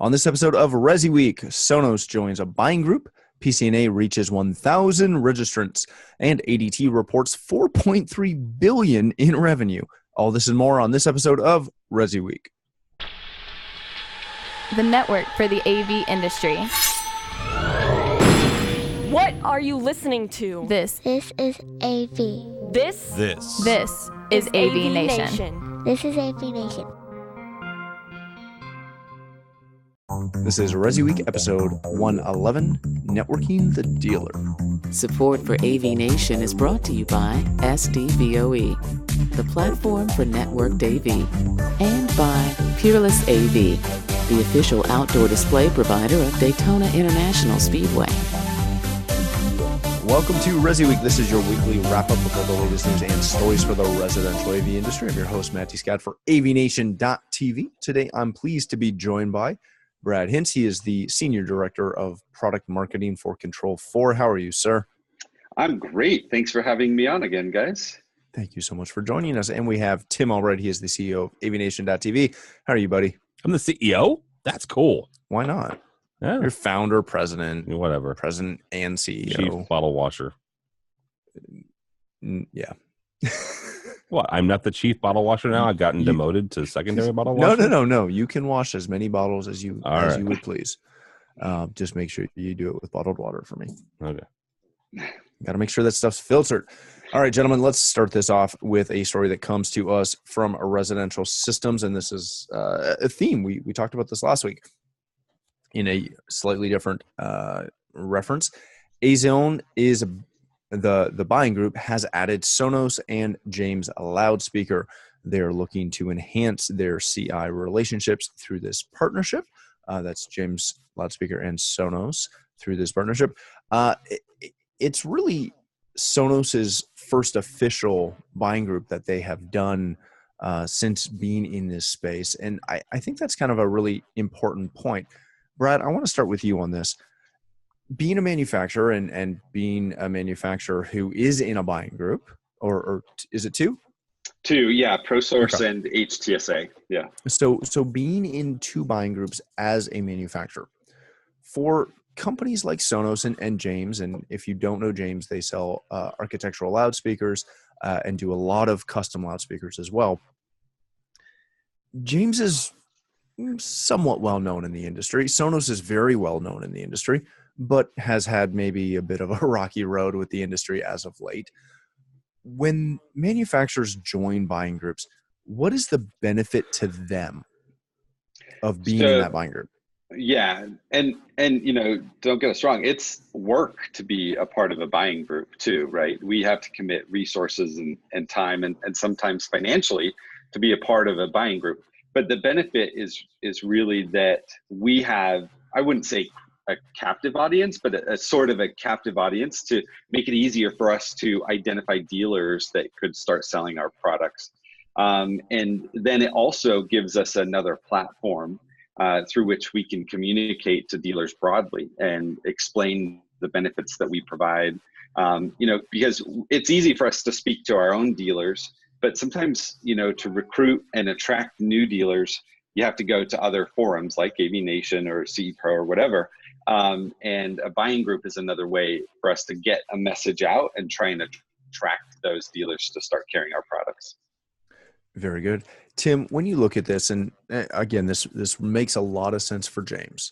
On this episode of ResiWeek, Sonos joins a buying group, PCNA reaches 1,000 registrants, and ADT reports $4.3 billion in revenue. All this and more on this episode of ResiWeek. The network for the AV industry. What are you listening to? This is AV. This is AVNation. This is AVNation. This is ResiWeek episode 111, Networking the Dealer. Support for AVNation is brought to you by SDVOE, the platform for networked AV, and by Peerless AV, the official outdoor display provider of Daytona International Speedway. Welcome to ResiWeek. This is your weekly wrap-up of all the latest news and stories for the residential AV industry. I'm your host, Matty Scott for AVNation.tv. Today, I'm pleased to be joined by Brad Hintz. He is the Senior Director of Product Marketing for Control4. How are you, sir? I'm great. Thanks for having me on again, guys. Thank you so much for joining us. And we have Tim already. He is the CEO of AVNation.tv. How are you, buddy? I'm the CEO? That's cool. Why not? Yeah. You're founder, president. Whatever. President and CEO. Chief bottle washer. Yeah. What? I'm not the chief bottle washer now? I've gotten demoted to secondary bottle washer? No. You can wash as many bottles as you you would please. Just make sure you do it with bottled water for me. Okay. Got to make sure that stuff's filtered. All right, gentlemen, let's start this off with a story that comes to us from Residential Systems, and this is a theme. We talked about this last week in a slightly different reference. AZone is the buying group has added Sonos and James loudspeaker. They're looking to enhance their CI relationships through this partnership. That's James loudspeaker and Sonos through this partnership. It's really Sonos's first official buying group that they have done since being in this space. And I think that's kind of a really important point. Brad, I want to start with you on this. Being a manufacturer and being a manufacturer who is in a buying group, or is it two? Two, yeah, ProSource and HTSA, yeah. So being in two buying groups as a manufacturer, for companies like Sonos and James, and if you don't know James, they sell architectural loudspeakers and do a lot of custom loudspeakers as well. James is somewhat well known in the industry. Sonos is very well known in the industry, but has had maybe a bit of a rocky road with the industry as of late. When manufacturers join buying groups, what is the benefit to them of being in that buying group? Yeah, and don't get us wrong, it's work to be a part of a buying group too, right? We have to commit resources and time and sometimes financially to be a part of a buying group. But the benefit is really that we have, I wouldn't say a captive audience, but a sort of a captive audience to make it easier for us to identify dealers that could start selling our products. And then it also gives us another platform through which we can communicate to dealers broadly and explain the benefits that we provide. Because it's easy for us to speak to our own dealers, but sometimes, to recruit and attract new dealers, you have to go to other forums like AVNation or CE Pro or whatever. And a buying group is another way for us to get a message out and try and attract those dealers to start carrying our products. Very good. Tim, when you look at this, and again, this makes a lot of sense for James.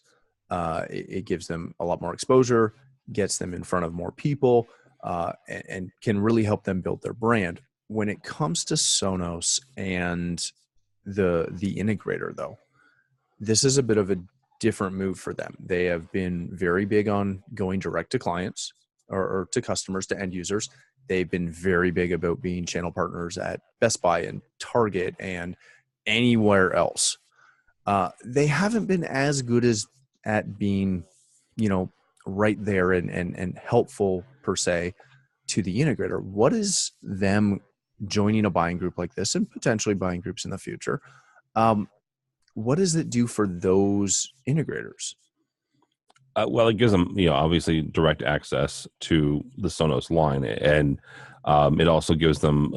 It gives them a lot more exposure, gets them in front of more people, and can really help them build their brand. When it comes to Sonos and the integrator, though, this is a bit of a different move for them. They have been very big on going direct to clients or to customers, to end users. They've been very big about being channel partners at Best Buy and Target and anywhere else. They haven't been as good at being, right there and helpful per se to the integrator. What is them joining a buying group like this and potentially buying groups in the future? What does it do for those integrators? Well, it gives them, obviously direct access to the Sonos line, and it also gives them,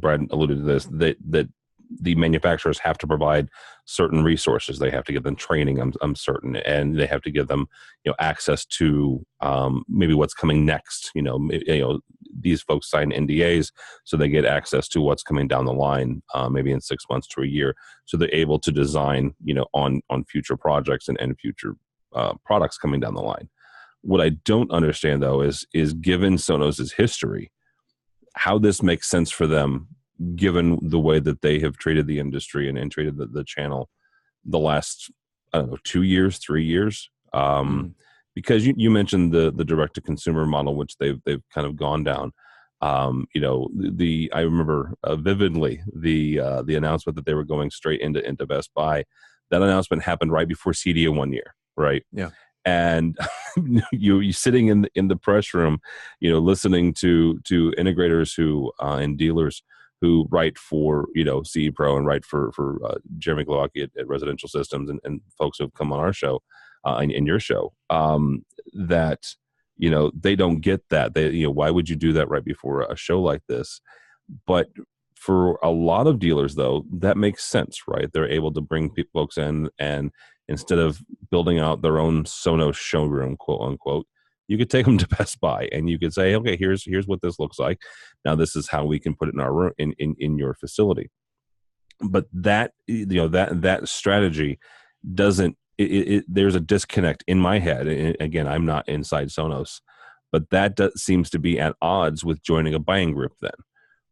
Brad alluded to this, that the manufacturers have to provide certain resources. They have to give them training, I'm certain, and they have to give them, access to maybe what's coming next. These folks sign NDAs, so they get access to what's coming down the line, maybe in 6 months to a year. So they're able to design, on future projects and future products coming down the line. What I don't understand, though, is given Sonos's history, how this makes sense for them, given the way that they have treated the industry and treated the channel the last, I don't know, 2 years, 3 years. Because you mentioned the direct to consumer model, which they've kind of gone down. I remember vividly the announcement that they were going straight into Best Buy. That announcement happened right before CEDIA 1 year, right? Yeah. And you sitting in the press room, listening to integrators who and dealers who write for CE Pro and write for Jeremy Glowacki at Residential Systems and folks who have come on our show in your show, that they don't get that. They why would you do that right before a show like this? But for a lot of dealers, though, that makes sense, right? They're able to bring folks in, and instead of building out their own Sonos showroom, quote unquote, you could take them to Best Buy and you could say, okay, here's what this looks like. Now this is how we can put it in our room, in your facility. But that that strategy doesn't. There's a disconnect in my head. And again, I'm not inside Sonos, but that seems to be at odds with joining a buying group then,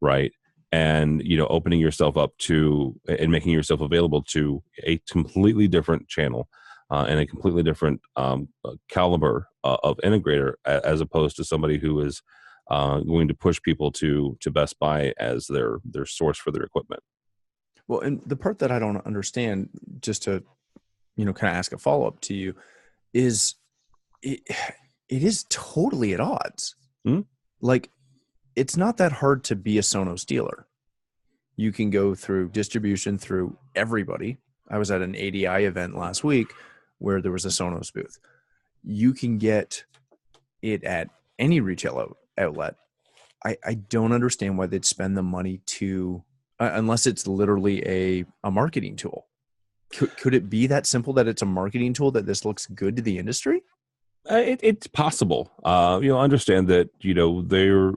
right? And opening yourself up to and making yourself available to a completely different channel and a completely different caliber of integrator, as opposed to somebody who is going to push people to Best Buy as their source for their equipment. Well, and the part that I don't understand, just to kind of ask a follow up to you, is it is totally at odds. Like, it's not that hard to be a Sonos dealer. You can go through distribution through everybody. I was at an ADI event last week where there was a Sonos booth. You can get it at any retail outlet. I don't understand why they'd spend the money to, unless it's literally a marketing tool. Could it be that simple, that it's a marketing tool, that this looks good to the industry? It's possible. Understand that, they're,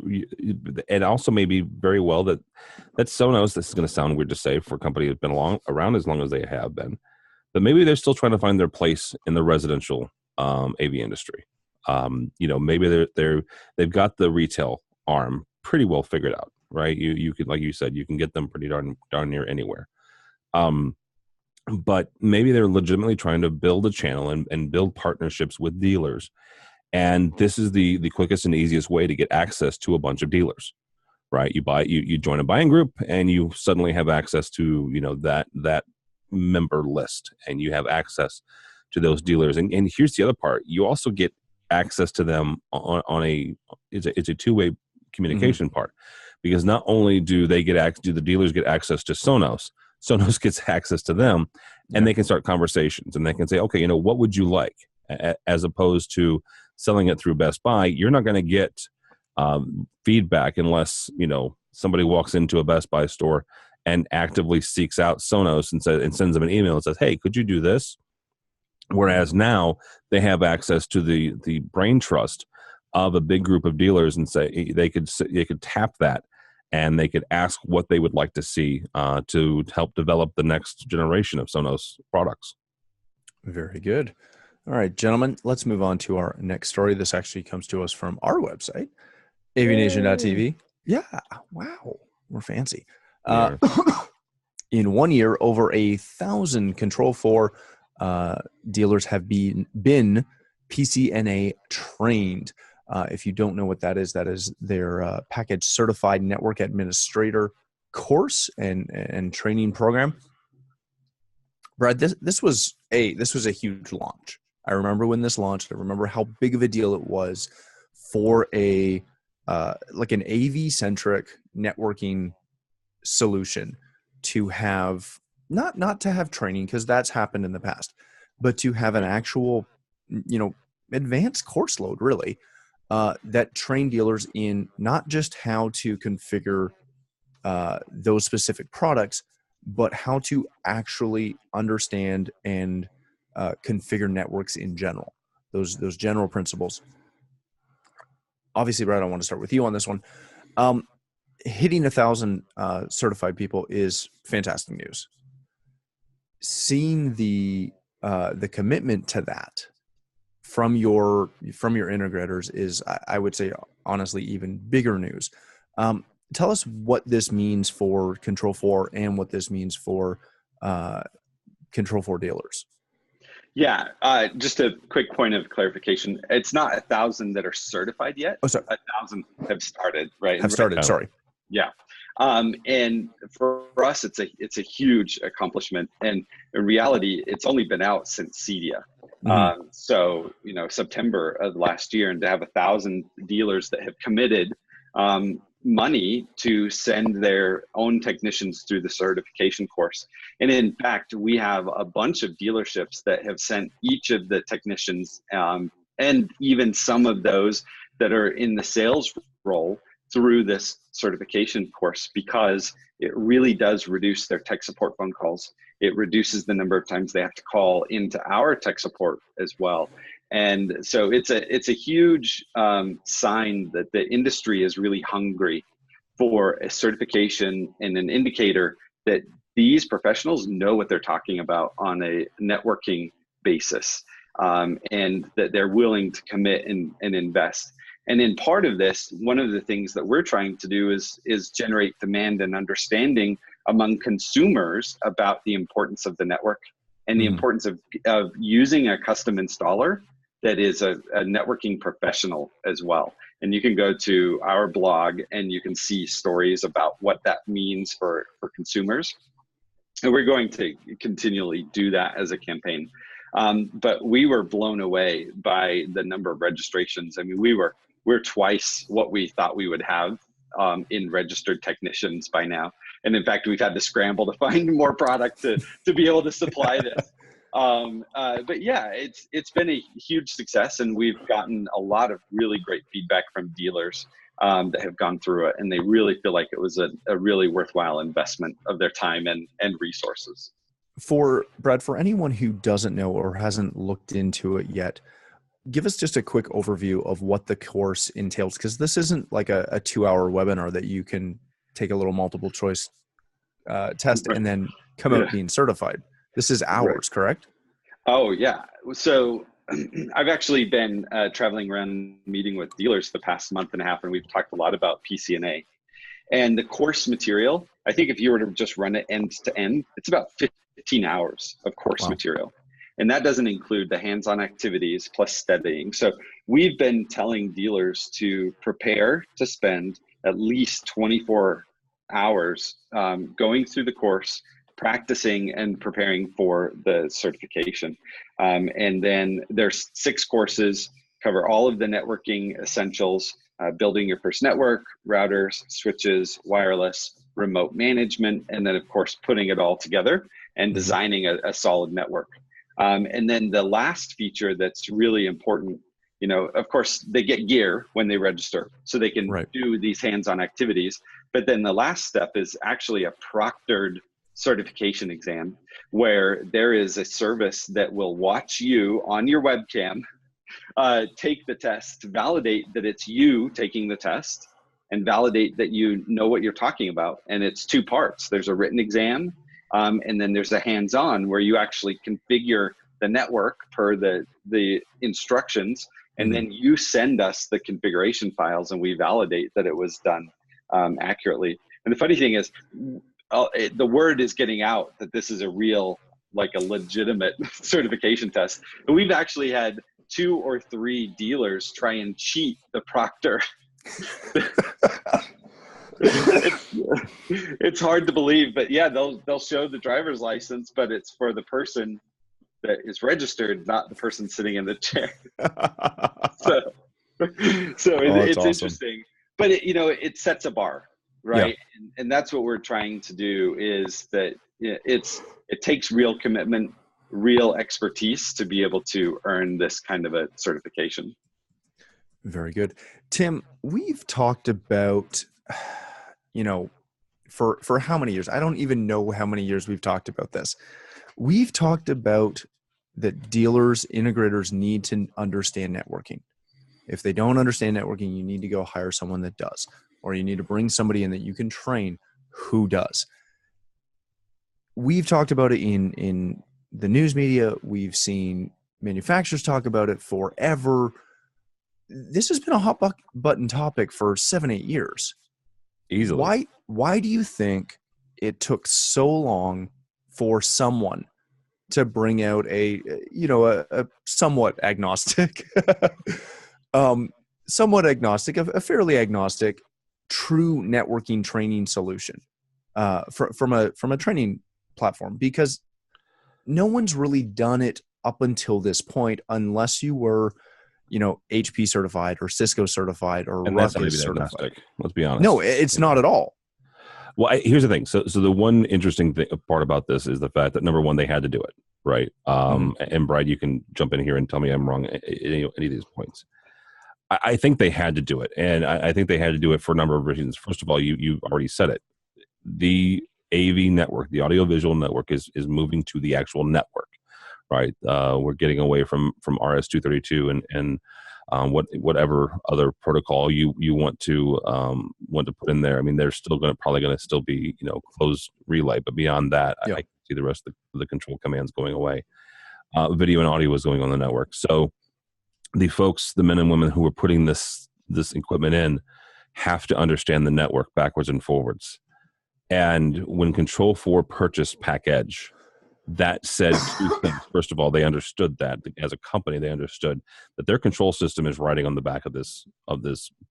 and also maybe very well that Sonos, this is going to sound weird to say for a company that's been around as long as they have been, but maybe they're still trying to find their place in the residential AV industry. Maybe they've got the retail arm pretty well figured out, right? You could, like you said, you can get them pretty darn near anywhere. But maybe they're legitimately trying to build a channel and build partnerships with dealers. And this is the quickest and easiest way to get access to a bunch of dealers, right? You join a buying group and you suddenly have access to, that member list, and you have access to those dealers. And here's the other part. You also get access to them it's a two-way communication part, because not only do the dealers get access to Sonos gets access to them, and they can start conversations, and they can say, okay, what would you like? As opposed to selling it through Best Buy, you're not going to get feedback unless, somebody walks into a Best Buy store and actively seeks out Sonos and sends them an email and says, hey, could you do this? Whereas now they have access to the brain trust of a big group of dealers, and say they could tap that, and they could ask what they would like to see to help develop the next generation of Sonos products. Very good. All right, gentlemen, let's move on to our next story. This actually comes to us from our website, AVNation.tv. Yeah, wow, we're fancy. Yeah. In 1 year, over 1,000 Control4 dealers have been PCNA trained. If you don't know what that is their package certified network administrator course and training program. Brad, this was a huge launch. I remember when this launched. I remember how big of a deal it was for an AV centric networking solution to have not to have training, because that's happened in the past, but to have an actual advanced course load, really. That train dealers in not just how to configure those specific products, but how to actually understand and configure networks in general. Those general principles. Obviously, Brad, I want to start with you on this one. Hitting 1,000 certified people is fantastic news. Seeing the commitment to that from your integrators is, I would say, honestly, even bigger news. Tell us what this means for Control4 and what this means for Control4 dealers. Yeah, just a quick point of clarification. It's not 1,000 that are certified yet. Oh, sorry. 1,000 have started, right? Have started, sorry. Yeah. And for us, it's a huge accomplishment. And in reality, it's only been out since CEDIA. So, September of last year, and to have 1,000 dealers that have committed money to send their own technicians through the certification course. And in fact, we have a bunch of dealerships that have sent each of the technicians and even some of those that are in the sales role through this certification course, because it really does reduce their tech support phone calls. It reduces the number of times they have to call into our tech support as well. And so it's a huge sign that the industry is really hungry for a certification and an indicator that these professionals know what they're talking about on a networking basis, and that they're willing to commit and invest. And in part of this, one of the things that we're trying to do is generate demand and understanding among consumers about the importance of the network and the importance of using a custom installer that is a networking professional as well. And you can go to our blog and you can see stories about what that means for consumers. And we're going to continually do that as a campaign. But we were blown away by the number of registrations. I mean, we're twice what we thought we would have in registered technicians by now. And in fact, we've had to scramble to find more product to be able to supply this. But yeah, it's been a huge success, and we've gotten a lot of really great feedback from dealers that have gone through it, and they really feel like it was a really worthwhile investment of their time and resources. Brad, for anyone who doesn't know or hasn't looked into it yet, give us just a quick overview of what the course entails, because this isn't like a 2-hour webinar that you can take a little multiple choice test and then come out being certified. This is hours, correct? Oh, yeah. So I've actually been traveling around meeting with dealers the past month and a half, and we've talked a lot about PCNA. And the course material, I think if you were to just run it end to end, it's about 15 hours of course material. And that doesn't include the hands-on activities plus studying. So we've been telling dealers to prepare to spend at least 24 hours going through the course, practicing and preparing for the certification. And then there's 6 courses, cover all of the networking essentials, building your first network, routers, switches, wireless, remote management, and then of course, putting it all together and designing a solid network. And then the last feature that's really important, of course, they get gear when they register, so they can do these hands-on activities. But then the last step is actually a proctored certification exam, where there is a service that will watch you on your webcam take the test, validate that it's you taking the test, and validate that you know what you're talking about. And it's 2 parts. There's a written exam, and then there's a hands-on where you actually configure the network per the instructions, and then you send us the configuration files and we validate that it was done accurately. And the funny thing is, the word is getting out that this is a real, like a legitimate certification test. And we've actually had 2 or 3 dealers try and cheat the proctor. It's hard to believe, but yeah, they'll show the driver's license, but it's for the person that is registered, not the person sitting in the chair. So it's awesome. Interesting, but it sets a bar, right? Yeah. And that's what we're trying to do, is that it takes real commitment, real expertise to be able to earn this kind of a certification. Very good. Tim, we've talked about, for how many years? I don't even know how many years we've talked about this. We've talked about that dealers, integrators need to understand networking. If they don't understand networking, you need to go hire someone that does, or you need to bring somebody in that you can train who does. We've talked about it in the news media. We've seen manufacturers talk about it forever. This has been a hot button topic for 7-8 years. Easily. Why do you think it took so long for someone to bring out a somewhat agnostic, a fairly agnostic, true networking training solution from a training platform? Because no one's really done it up until this point, unless you were, HP certified or Cisco certified or And that's not Ruckus even certified. agnostic. Let's be honest. No, it's not at all. Well, here's the thing. So the one interesting part about this is the fact that, number one, they had to do it, right? And Brad, you can jump in here and tell me I'm wrong at any of these points. I think they had to do it, and I think they had to do it for a number of reasons. First of all, you've already said it. The AV network, the audiovisual network, is moving to the actual network, right? We're getting away from RS-232 and whatever other protocol you want to put in there. I mean, they're still probably going to still be closed relay, but beyond that, I can see the rest of the control commands going away. Video and audio was going on the network. So the folks, the men and women who are putting this equipment in, have to understand the network backwards and forwards. And when Control 4 purchased Pack Edge, that said two things. First of all, they understood that as a company, they understood that their control system is riding on the back of this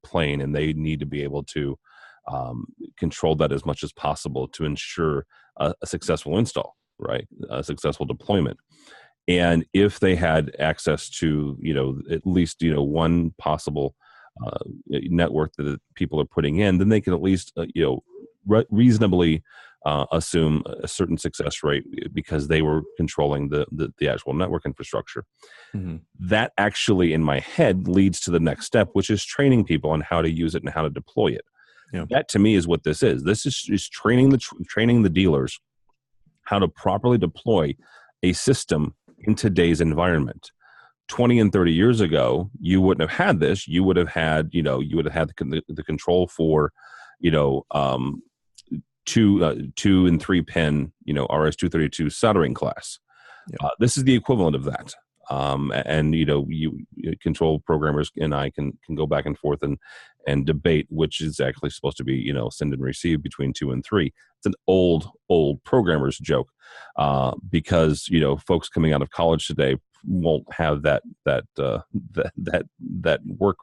plane, and they need to be able to control that as much as possible to ensure a successful install, right? A successful deployment. And if they had access to, at least, one possible network that people are putting in, then they can at least, reasonably assume a certain success rate because they were controlling the actual network infrastructure. Mm-hmm. That actually, in my head, leads to the next step, which is training people on how to use it and how to deploy it. Yeah. That, to me, is what this is. This is training the dealers how to properly deploy a system in today's environment. 20 and 30 years ago, you wouldn't have had this. You would have had, the control for, 2 and 3 pin, RS-232 soldering class. Yeah. This is the equivalent of that. And you control programmers and I can go back and forth and debate which is actually supposed to be send and receive between 2 and 3. It's an old programmers joke because folks coming out of college today won't have that work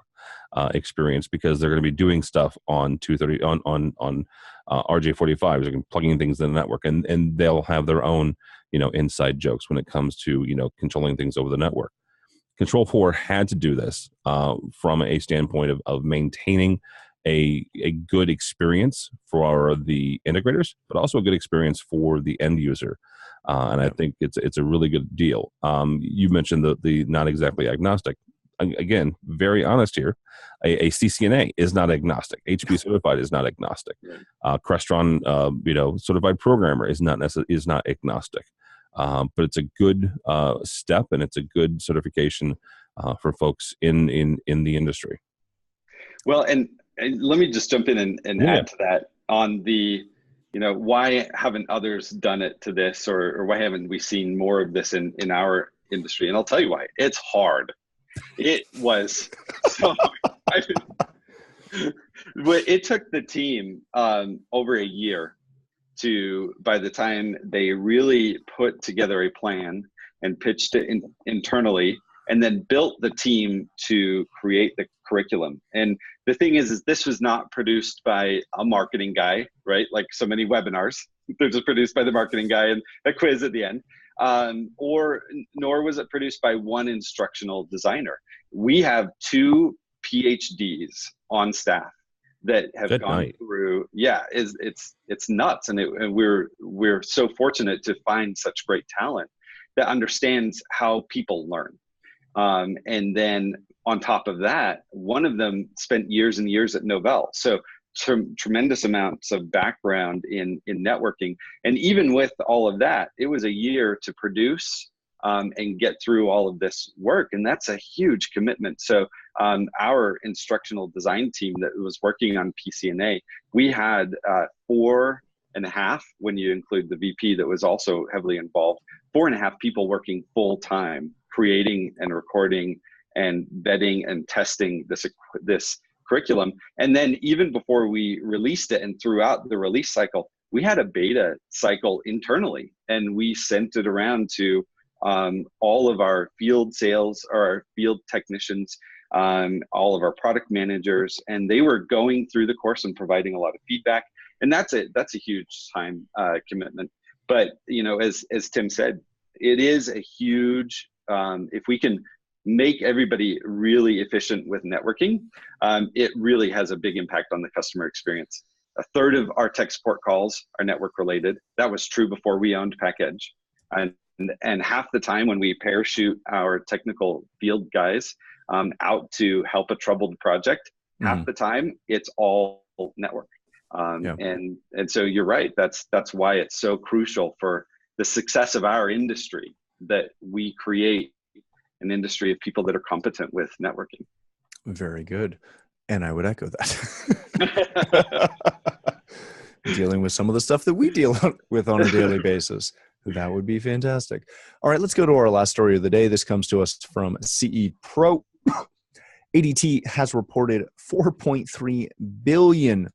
experience because they're going to be doing stuff on 230 on RJ45s, they're plugging things in the network, and they'll have their own inside jokes when it comes to controlling things over the network. Control 4 had to do this from a standpoint of maintaining a good experience for the integrators, but also a good experience for the end user. And I think it's a really good deal. You mentioned the not exactly agnostic. Again, very honest here. A CCNA is not agnostic. HP certified is not agnostic. Crestron, certified programmer is not agnostic. But it's a good step, and it's a good certification for folks in the industry. Well, and let me just jump in and add to that on the, why haven't others done it to this, or why haven't we seen more of this in our industry? And I'll tell you why. It's hard. It was so it took the team over a year to, by the time they really put together a plan and pitched it internally, and then built the team to create the curriculum. And the thing is this was not produced by a marketing guy, right? Like so many webinars, they're just produced by the marketing guy and a quiz at the end. Nor was it produced by one instructional designer. We have 2 PhDs on staff that have gone through. Yeah, it's nuts, and we're so fortunate to find such great talent that understands how people learn. And then on top of that, one of them spent years and years at Novell. So tremendous amounts of background in networking. And even with all of that, it was a year to produce and get through all of this work. And that's a huge commitment. So our instructional design team that was working on PCNA, we had 4.5, when you include the VP that was also heavily involved, 4.5 people working full time, creating and recording and vetting and testing this curriculum. And then even before we released it and throughout the release cycle, we had a beta cycle internally, and we sent it around to all of our field sales, or our field technicians, all of our product managers, and they were going through the course and providing a lot of feedback. And that's a huge time commitment. But as Tim said, it is a huge, if we can make everybody really efficient with networking, it really has a big impact on the customer experience. A third of our tech support calls are network related. That was true before we owned PackEdge. And half the time when we parachute our technical field guys out to help a troubled project, half the time it's all network. And so you're right. That's why it's so crucial for the success of our industry that we create an industry of people that are competent with networking. Very good. And I would echo that. Dealing with some of the stuff that we deal with on a daily basis. That would be fantastic. All right, let's go to our last story of the day. This comes to us from CE Pro. ADT has reported $4.3 billion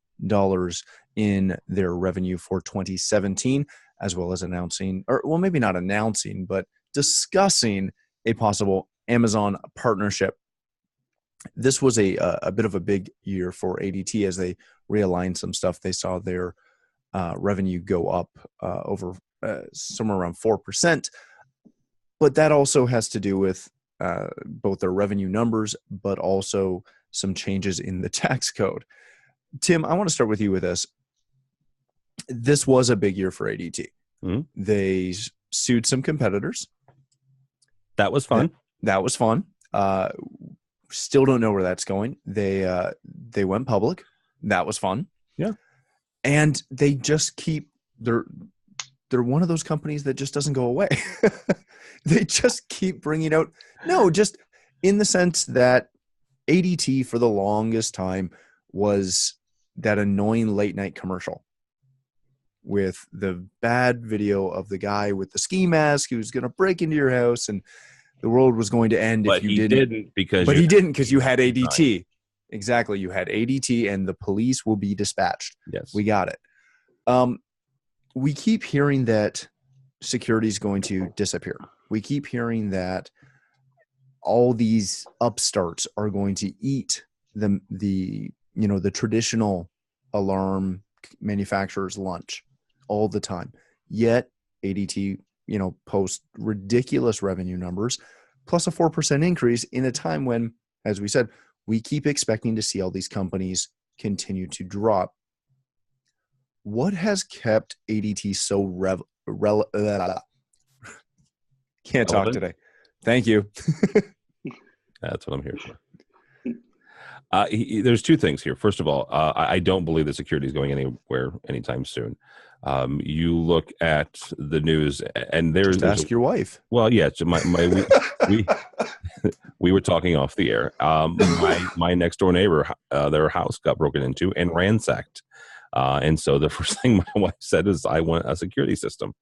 in their revenue for 2017, as well as announcing, or well, maybe not announcing, but discussing a possible Amazon partnership. This was a bit of a big year for ADT as they realigned some stuff. They saw their revenue go up over somewhere around 4%. But that also has to do with both their revenue numbers, but also some changes in the tax code. Tim, I want to start with you with this. This was a big year for ADT. Mm-hmm. They sued some competitors. That was fun. That was fun. Still don't know where that's going. They went public. That was fun. Yeah. And they just keep they're one of those companies that just doesn't go away. They just keep bringing out, just in the sense that ADT for the longest time was that annoying late night commercial with the bad video of the guy with the ski mask who's going to break into your house and the world was going to end if you didn't. But he didn't because you had ADT. Exactly. You had ADT and the police will be dispatched. Yes. We got it. We keep hearing that security is going to disappear. We keep hearing that all these upstarts are going to eat the traditional alarm manufacturer's lunch all the time. Yet ADT, posts ridiculous revenue numbers plus a 4% increase in a time when, as we said, we keep expecting to see all these companies continue to drop. What has kept ADT so can't talk today. Thank you. That's what I'm here for. There's two things here. First of all, I don't believe that security is going anywhere anytime soon. You look at the news, and there's ask your wife. Well, yeah, we were talking off the air. My next door neighbor, their house got broken into and ransacked, and so the first thing my wife said is, "I want a security system."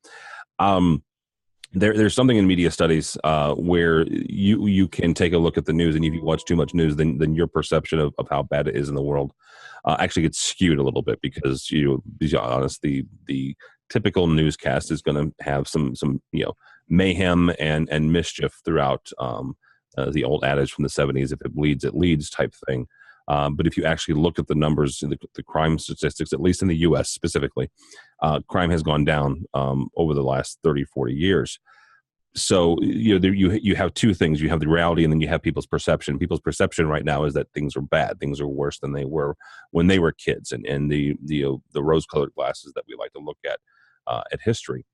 There's something in media studies where you can take a look at the news, and if you watch too much news, then your perception of how bad it is in the world actually gets skewed a little bit, because to be honest, the typical newscast is going to have some mayhem and mischief throughout, the old adage from the 70s, if it bleeds, it leads type thing. But if you actually look at the numbers, the crime statistics, at least in the U.S. specifically, crime has gone down over the last 30, 40 years. So you have two things. You have the reality, and then you have people's perception. People's perception right now is that things are bad. Things are worse than they were when they were kids, and the rose-colored glasses that we like to look at history.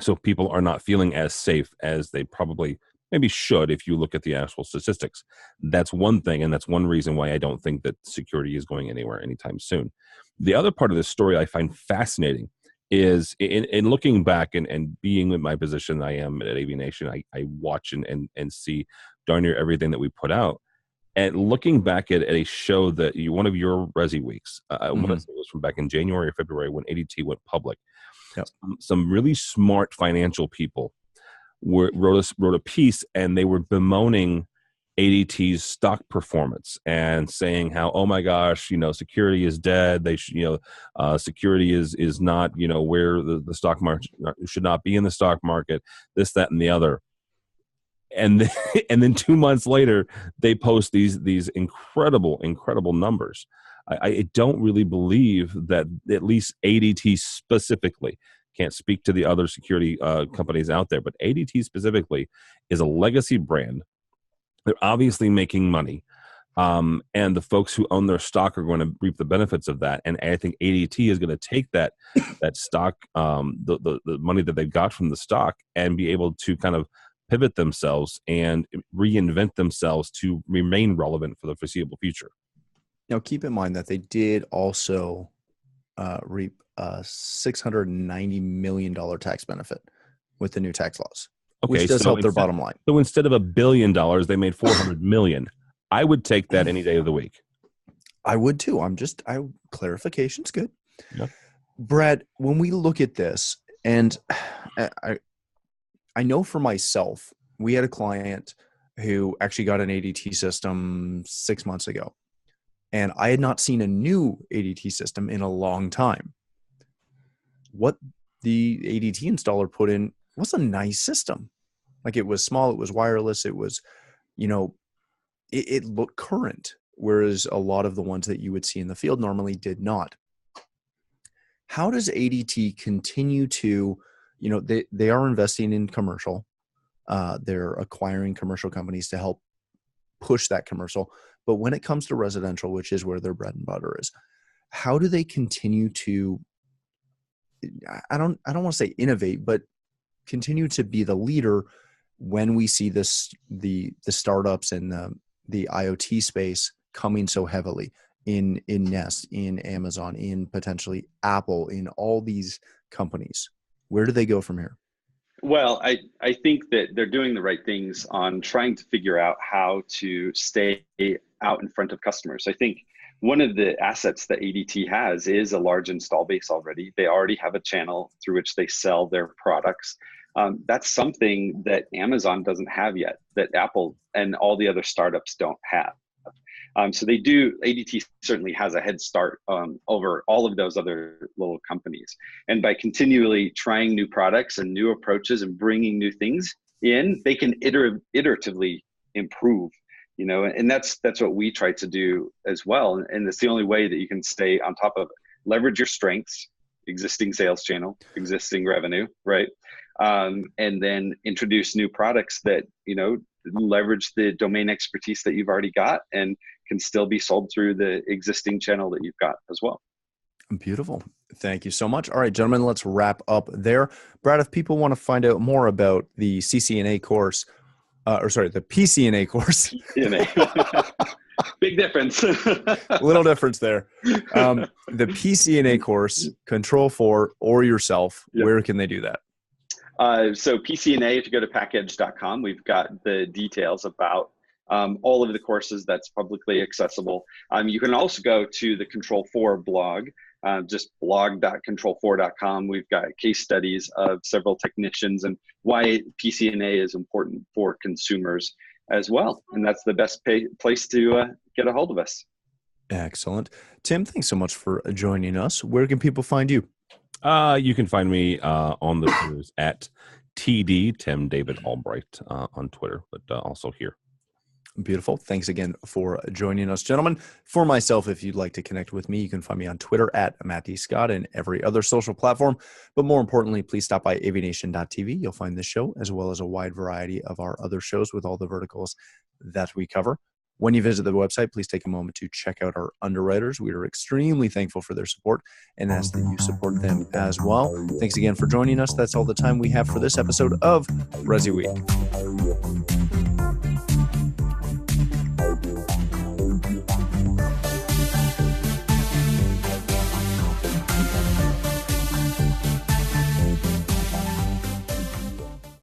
So people are not feeling as safe as they probably maybe should if you look at the actual statistics. That's one thing, and that's one reason why I don't think that security is going anywhere anytime soon. The other part of this story I find fascinating is in looking back and being in my position I am at AVNation, I watch and see darn near everything that we put out. And looking back at a show that one of your ResiWeeks, I want to say it was from back in January or February when ADT went public. Yep. Some really smart financial people wrote a piece, and they were bemoaning ADT's stock performance and saying how, oh my gosh, security is dead. They should, security is not, where the stock market should not be in the stock market. This, that, and the other. And then 2 months later, they post these incredible numbers. I don't really believe that at least ADT specifically, can't speak to the other security companies out there, but ADT specifically is a legacy brand. They're obviously making money. And the folks who own their stock are going to reap the benefits of that. And I think ADT is going to take that stock, the money that they've got from the stock, and be able to kind of pivot themselves and reinvent themselves to remain relevant for the foreseeable future. Now, keep in mind that they did also reap a $690 million tax benefit with the new tax laws, which does help their bottom line. So instead of $1 billion, they made $400 million. I would take that any day of the week. I would too. Clarification's good. Yeah. Brad, when we look at this, and I know for myself, we had a client who actually got an ADT system 6 months ago, and I had not seen a new ADT system in a long time. What the ADT installer put in was a nice system. Like, it was small, it was wireless, it was, it looked current, whereas a lot of the ones that you would see in the field normally did not. How does ADT continue to, they are investing in commercial. They're acquiring commercial companies to help push that commercial. But when it comes to residential, which is where their bread and butter is, how do they continue to, I don't want to say innovate, but continue to be the leader when we see the startups and the IoT space coming so heavily in Nest, in Amazon, in potentially Apple, in all these companies? Where do they go from here? Well, I think that they're doing the right things on trying to figure out how to stay out in front of customers. I think one of the assets that ADT has is a large install base already. They already have a channel through which they sell their products. That's something that Amazon doesn't have yet, that Apple and all the other startups don't have. So ADT certainly has a head start over all of those other little companies. And by continually trying new products and new approaches and bringing new things in, they can iteratively improve, and that's what we try to do as well. And it's the only way that you can stay on top of it. Leverage your strengths, existing sales channel, existing revenue, right? And then introduce new products that, leverage the domain expertise that you've already got and can still be sold through the existing channel that you've got as well. Beautiful. Thank you so much. All right, gentlemen, let's wrap up there. Brad, if people want to find out more about the CCNA course, the PCNA course. PCNA. Big difference. Little difference there. The PCNA course, Control 4 or yourself, yep. Where can they do that? So PCNA, if you go to package.com, we've got the details about all of the courses that's publicly accessible. You can also go to the Control 4 blog, just blog.control4.com. We've got case studies of several technicians and why PCNA is important for consumers as well. And that's the best place to get a hold of us. Excellent. Tim, thanks so much for joining us. Where can people find you? You can find me on the Twitters at TD, Tim David Albright on Twitter, but also here. Beautiful. Thanks again for joining us, gentlemen. For myself, if you'd like to connect with me, you can find me on Twitter at Matt D. Scott and every other social platform. But more importantly, please stop by AVNation.tv. You'll find this show as well as a wide variety of our other shows with all the verticals that we cover. When you visit the website, please take a moment to check out our underwriters. We are extremely thankful for their support and ask that you support them as well. Thanks again for joining us. That's all the time we have for this episode of ResiWeek.